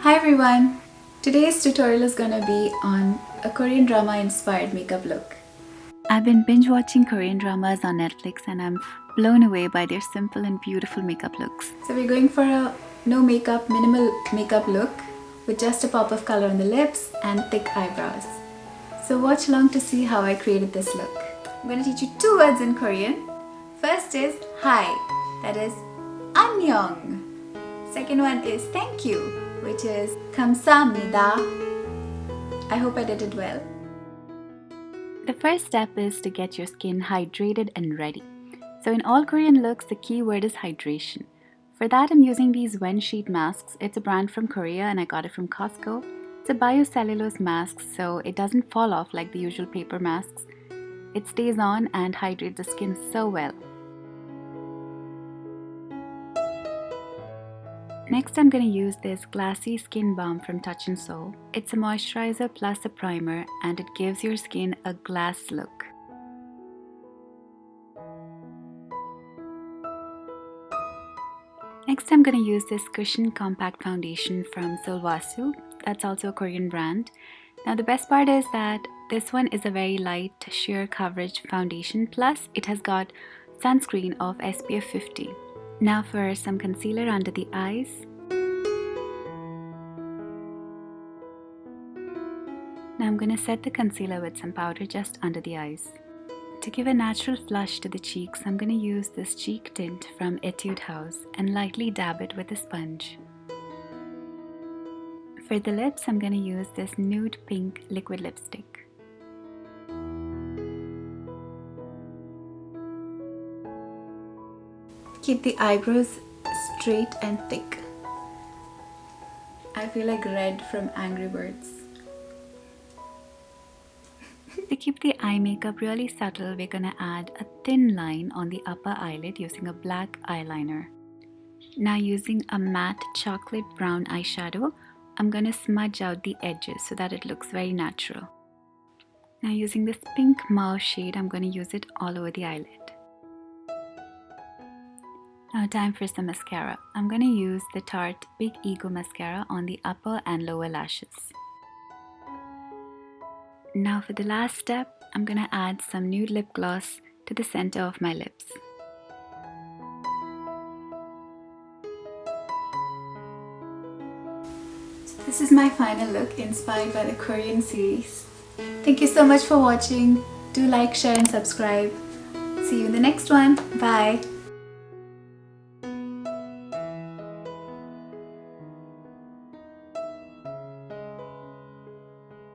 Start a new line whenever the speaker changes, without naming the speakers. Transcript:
Hi everyone! Today's tutorial is gonna be on a Korean drama inspired makeup look. I've been binge watching Korean dramas on Netflix and I'm blown away by their simple and beautiful makeup looks. So we're going for a no makeup, minimal makeup look with just a pop of color on the lips and thick eyebrows. So watch along to see how I created this look. I'm gonna teach you two words in Korean. First is hi, that is 안녕. Second one is thank you, which is 감사합니다. I hope I did it well. The first step is to get your skin hydrated and ready. So in all Korean looks, the key word is hydration. For that, I'm using these Wen sheet masks. It's a brand from Korea and I got it from Costco. It's a biocellulose mask, so it doesn't fall off like the usual paper masks. It stays on and hydrates the skin so well. Next, I'm going to use this GLASSY skin balm from Touch & Soul. It's a moisturizer plus a primer and it gives your skin a glass look. Next, I'm going to use this Cushion Compact Foundation from Sulwhasoo. That's also a Korean brand. Now the best part is that this one is a very light sheer coverage foundation, plus it has got sunscreen of SPF 50. Now for some concealer under the eyes. Now I'm going to set the concealer with some powder just under the eyes. To give a natural flush to the cheeks, I'm going to use this cheek tint from Etude House and lightly dab it with a sponge. For the lips, I'm going to use this nude pink liquid lipstick. Keep the eyebrows straight and thick. I feel like Red from Angry Birds. To keep the eye makeup really subtle, we're gonna add a thin line on the upper eyelid using a black eyeliner. Now using a matte chocolate brown eyeshadow, I'm gonna smudge out the edges so that it looks very natural. Now using this pink mauve shade, I'm gonna use it all over the eyelid. Now time for some mascara. I'm going to use the Tarte Big Ego mascara on the upper and lower lashes. Now for the last step, I'm going to add some nude lip gloss to the center of my lips. So this is my final look inspired by the Korean series. Thank you so much for watching. Do like, share and subscribe. See you in the next one. Bye.